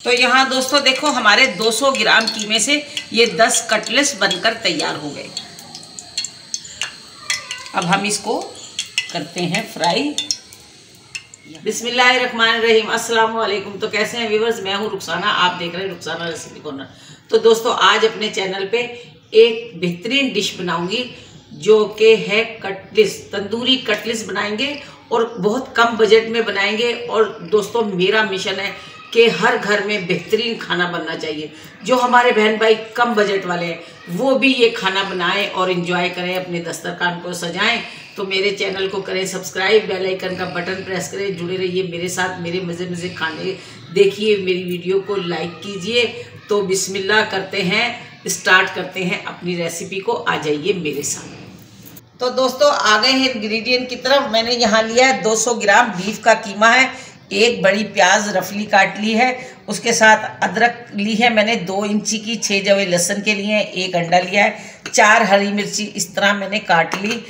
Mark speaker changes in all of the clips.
Speaker 1: तो यहाँ दोस्तों देखो हमारे 200 ग्राम कीमे से ये 10 कटलेट्स बनकर तैयार हो गए। अब हम इसको करते हैं फ्राई। बिस्मिल्लाहिर्रहमानिर्रहीम, अस्सलाम वालेकुम। तो कैसे हैं व्यूअर्स, मैं हूँ रुखसाना, आप देख रहे हैं रुखसाना रेसिपी कॉर्नर। तो दोस्तों आज अपने चैनल पे एक बेहतरीन डिश बनाऊंगी जो कि है कटलेट्स, तंदूरी कटलेट्स बनाएंगे और बहुत कम बजट में बनाएंगे। और दोस्तों मेरा मिशन है कि हर घर में बेहतरीन खाना बनना चाहिए। जो हमारे बहन भाई कम बजट वाले हैं वो भी ये खाना बनाएं और एंजॉय करें, अपने दस्तरखान को सजाएं। तो मेरे चैनल को करें सब्सक्राइब, बेल आइकन का बटन प्रेस करें, जुड़े रहिए मेरे साथ, मेरे मज़े मज़े खाने देखिए, मेरी वीडियो को लाइक कीजिए। तो बिस्मिल्लाह करते हैं, स्टार्ट करते हैं अपनी रेसिपी को। आ जाइए मेरे साथ। तो दोस्तों आ गए हैं इंग्रेडिएंट की तरफ। मैंने यहाँ लिया है 200 ग्राम बीफ का कीमा है, एक बड़ी प्याज रफली काट ली है, उसके साथ अदरक ली है मैंने 2 इंची की, 6 जवे लहसुन के लिए, एक अंडा लिया है, 4 हरी मिर्ची इस तरह मैंने काट ली,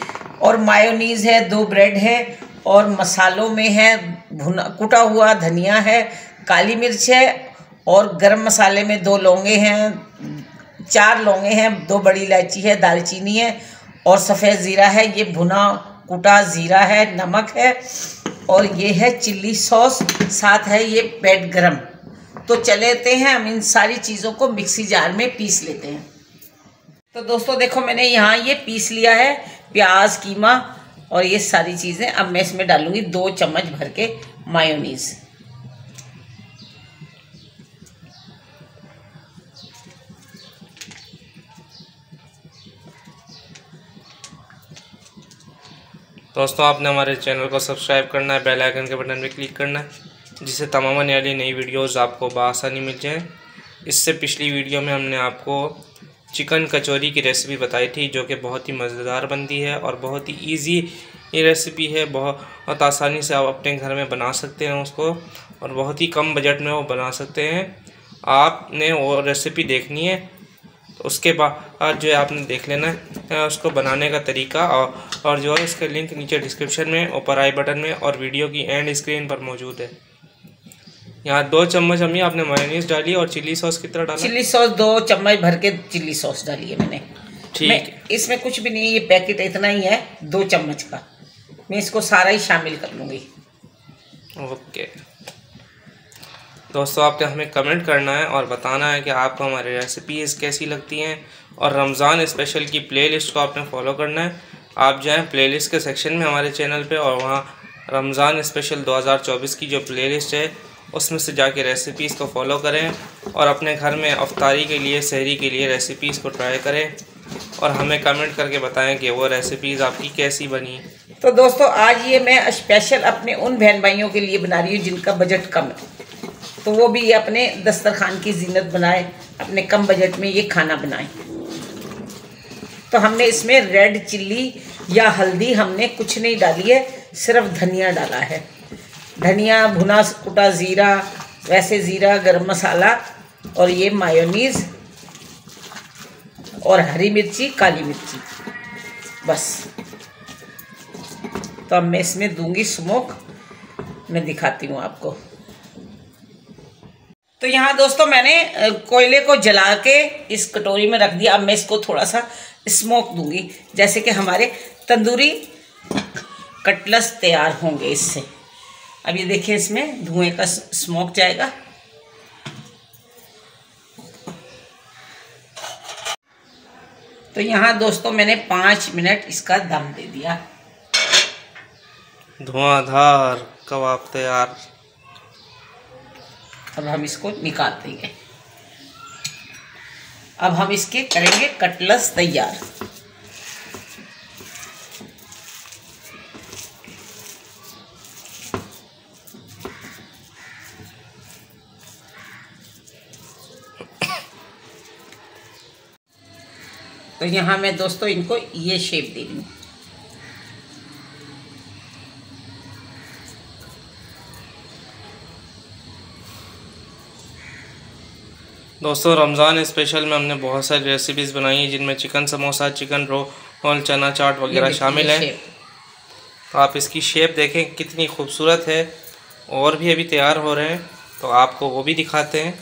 Speaker 1: और मायोनीज़ है, 2 ब्रेड है, और मसालों में है भुना कुटा हुआ धनिया है, काली मिर्च है, और गरम मसाले में 2 लौंगे हैं, 4 लौंगे हैं, 2 बड़ी इलायची है, दालचीनी है, और सफ़ेद ज़ीरा है, ये भुना कुटा ज़ीरा है, नमक है, और ये है चिल्ली सॉस, साथ है ये पेट गरम। तो चलेते हैं हम इन सारी चीज़ों को मिक्सी जार में पीस लेते हैं। तो दोस्तों देखो मैंने यहाँ ये पीस लिया है प्याज, कीमा और ये सारी चीज़ें। अब मैं इसमें डालूँगी 2 चम्मच भर के मायोनीज़।
Speaker 2: दोस्तों आपने हमारे चैनल को सब्सक्राइब करना है, बेल आइकन के बटन पे क्लिक करना है, जिससे तमाम आने वाली नई वीडियोस आपको बआसानी मिल जाए। इससे पिछली वीडियो में हमने आपको चिकन कचौरी की रेसिपी बताई थी जो कि बहुत ही मज़ेदार बनती है और बहुत ही इजी ये रेसिपी है। बहुत आसानी से आप अपने घर में बना सकते हैं उसको, और बहुत ही कम बजट में वो बना सकते हैं। आपने वो रेसिपी देखनी है तो उसके बाद जो है आपने देख लेना है उसको बनाने का तरीका, और जो है इसका लिंक नीचे डिस्क्रिप्शन में, ऊपर आई बटन में और वीडियो की एंड स्क्रीन पर मौजूद है। यहाँ 2 चम्मच अम्मी आपने मायोनीज डाली, और चिल्ली सॉस कितना डाला?
Speaker 1: चिल्ली सॉस 2 चम्मच भर के चिल्ली सॉस डाली है मैंने।
Speaker 2: ठीक है,
Speaker 1: इसमें कुछ भी नहीं है, ये पैकेट इतना ही है 2 चम्मच का। मैं इसको सारा ही शामिल कर लूँगी।
Speaker 2: ओके दोस्तों, आपने हमें कमेंट करना है और बताना है कि आपको हमारी रेसिपीज़ कैसी लगती हैं, और रमज़ान स्पेशल की प्लेलिस्ट को आपने फॉलो करना है। आप जाएं प्लेलिस्ट के सेक्शन में हमारे चैनल पे, और वहाँ रमज़ान स्पेशल 2024 की जो प्लेलिस्ट है उसमें से जाके रेसिपीज़ को फॉलो करें, और अपने घर में अफ्तारी के लिए, सहरी के लिए रेसिपीज़ को ट्राई करें, और हमें कमेंट करके बताएं कि वो रेसिपीज़ आपकी कैसी बनी।
Speaker 1: तो दोस्तों आज ये मैं स्पेशल अपने उन बहन भाइयों के लिए बना रही हूँ जिनका बजट कम है, तो वो भी अपने दस्तरखान की जीनत बनाए, अपने कम बजट में ये खाना बनाएं। तो हमने इसमें रेड चिल्ली या हल्दी हमने कुछ नहीं डाली है, सिर्फ धनिया डाला है। धनिया, भुना कुटा ज़ीरा, वैसे ज़ीरा, गरम मसाला, और ये मायोनीज़, और हरी मिर्ची, काली मिर्ची, बस। तो अब मैं इसमें दूंगी स्मोक, मैं दिखाती हूँ आपको। तो यहाँ दोस्तों मैंने कोयले को जला के इस कटोरी में रख दिया। अब मैं इसको थोड़ा सा स्मोक दूंगी, जैसे कि हमारे तंदूरी कटलेट्स तैयार होंगे इससे। अब ये देखिए इसमें धुएं का स्मोक जाएगा। तो यहाँ दोस्तों मैंने 5 मिनट इसका दम दे दिया।
Speaker 2: धुआंधार कबाब तैयार।
Speaker 1: अब हम इसको निकाल देंगे। अब हम इसके करेंगे कटलेट्स तैयार। तो यहाँ मैं दोस्तों इनको ये शेप दे रही हूँ।
Speaker 2: दोस्तों रमज़ान स्पेशल में हमने बहुत सारी रेसिपीज़ बनाई हैं, जिनमें चिकन समोसा, चिकन रोल, चना चाट वगैरह शामिल हैं। तो आप इसकी शेप देखें कितनी खूबसूरत है, और भी अभी तैयार हो रहे हैं। तो आपको वो भी दिखाते हैं।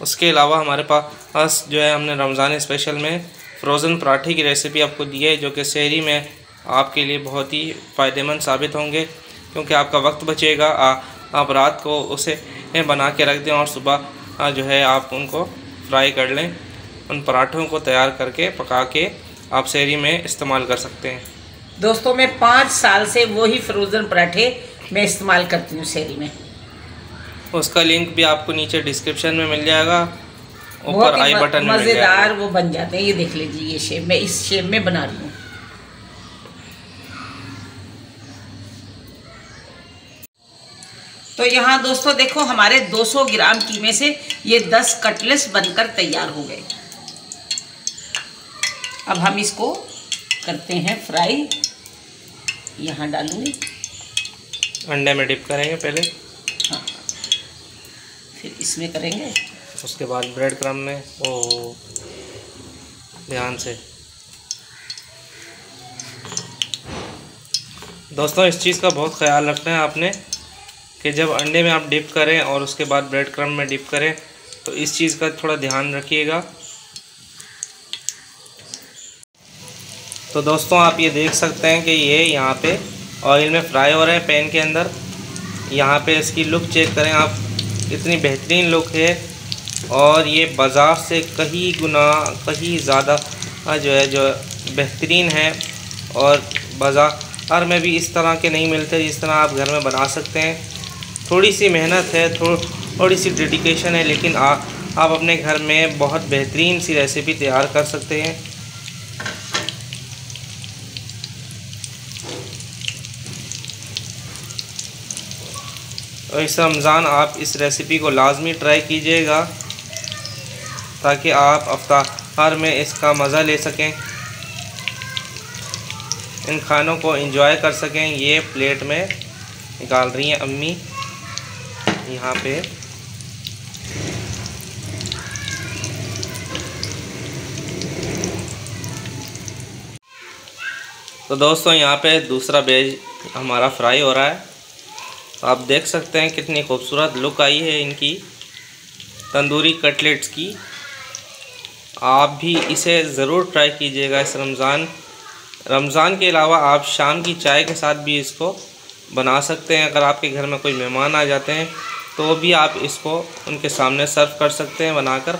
Speaker 2: उसके अलावा हमारे पास जो है हमने रमज़ान स्पेशल में फ्रोज़न पराठे की रेसिपी आपको दी है, जो कि सहरी में आपके लिए बहुत ही फ़ायदेमंद साबित होंगे, क्योंकि आपका वक्त बचेगा। आप रात को उसे बना के रख दें और सुबह जो है आप उनको फ्राई कर लें। उन पराठों को तैयार करके पका के आप सहरी में इस्तेमाल कर सकते हैं।
Speaker 1: दोस्तों मैं 5 साल से वही फ्रोज़न पराठे मैं इस्तेमाल करती हूँ सहरी में।
Speaker 2: उसका लिंक भी आपको नीचे डिस्क्रिप्शन में मिल जाएगा, ऊपर आई बटन में मिल जाएगा।
Speaker 1: मज़ेदार वो बन जाते हैं। ये देख लीजिए, ये शेप, मैं इस शेप में बना रही हूँ। तो यहाँ दोस्तों देखो, हमारे 200 ग्राम कीमे से ये 10 कटलेट्स बनकर तैयार हो गए। अब हम इसको करते हैं फ्राई। यहाँ डालूंगी,
Speaker 2: अंडे में डिप करेंगे पहले,
Speaker 1: हाँ, फिर इसमें करेंगे,
Speaker 2: उसके बाद ब्रेड क्रम्ब में। ओ ध्यान से दोस्तों, इस चीज़ का बहुत ख्याल रखना है आपने कि जब अंडे में आप डिप करें और उसके बाद ब्रेड क्रम्ब में डिप करें, तो इस चीज़ का थोड़ा ध्यान रखिएगा। तो दोस्तों आप ये देख सकते हैं कि ये यहाँ पे ऑयल में फ्राई हो रहे हैं पैन के अंदर। यहाँ पे इसकी लुक चेक करें आप, इतनी बेहतरीन लुक है और ये बाज़ार से कहीं गुना कहीं ज़्यादा जो बेहतरीन है। और बाज़ार में भी इस तरह के नहीं मिलते जिस तरह आप घर में बना सकते हैं। थोड़ी सी मेहनत है, थोड़ी सी डेडिकेशन है, लेकिन आप अपने घर में बहुत बेहतरीन सी रेसिपी तैयार कर सकते हैं। और इस रमज़ान आप इस रेसिपी को लाजमी ट्राई कीजिएगा, ताकि आप इफ्तार में इसका मज़ा ले सकें, इन खानों को एंजॉय कर सकें। ये प्लेट में निकाल रही हैं अम्मी यहाँ पे। तो दोस्तों यहाँ पे दूसरा बैच हमारा फ्राई हो रहा है। तो आप देख सकते हैं कितनी खूबसूरत लुक आई है इनकी तंदूरी कटलेट्स की। आप भी इसे ज़रूर ट्राई कीजिएगा इस रमज़ान के अलावा आप शाम की चाय के साथ भी इसको बना सकते हैं। अगर आपके घर में कोई मेहमान आ जाते हैं तो भी आप इसको उनके सामने सर्व कर सकते हैं बनाकर।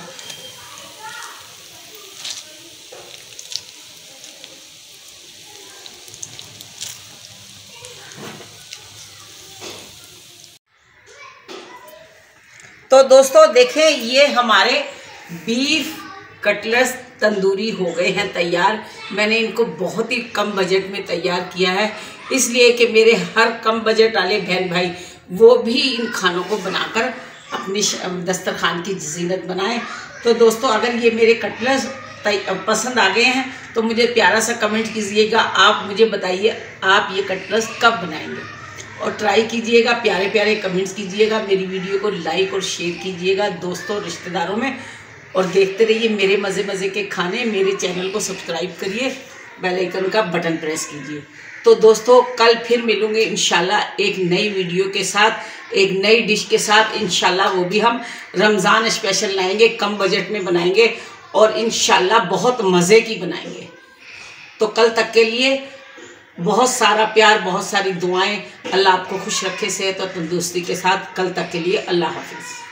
Speaker 1: तो दोस्तों देखें, ये हमारे बीफ कटलेट्स तंदूरी हो गए हैं तैयार। मैंने इनको बहुत ही कम बजट में तैयार किया है, इसलिए कि मेरे हर कम बजट वाले बहन भाई वो भी इन खानों को बनाकर अपनी दस्तरखान की ज़ीनत बनाएं। तो दोस्तों अगर ये मेरे कटलेट्स पसंद आ गए हैं तो मुझे प्यारा सा कमेंट कीजिएगा। आप मुझे बताइए आप ये कटलेट्स कब बनाएंगे, और ट्राई कीजिएगा, प्यारे प्यारे कमेंट्स कीजिएगा, मेरी वीडियो को लाइक और शेयर कीजिएगा दोस्तों रिश्तेदारों में, और देखते रहिए मेरे मज़े मज़े के खाने। मेरे चैनल को सब्सक्राइब करिए, बेल आइकन का बटन प्रेस कीजिए। तो दोस्तों कल फिर मिलूंगे इंशाल्लाह एक नई वीडियो के साथ, एक नई डिश के साथ इंशाल्लाह। वो भी हम रमज़ान स्पेशल लाएंगे, कम बजट में बनाएंगे और इंशाल्लाह बहुत मज़े की बनाएंगे। तो कल तक के लिए बहुत सारा प्यार, बहुत सारी दुआएं। अल्लाह आपको खुश रखे, सेहत और तंदुरुस्ती के साथ। कल तक के लिए अल्लाह हाफिज़।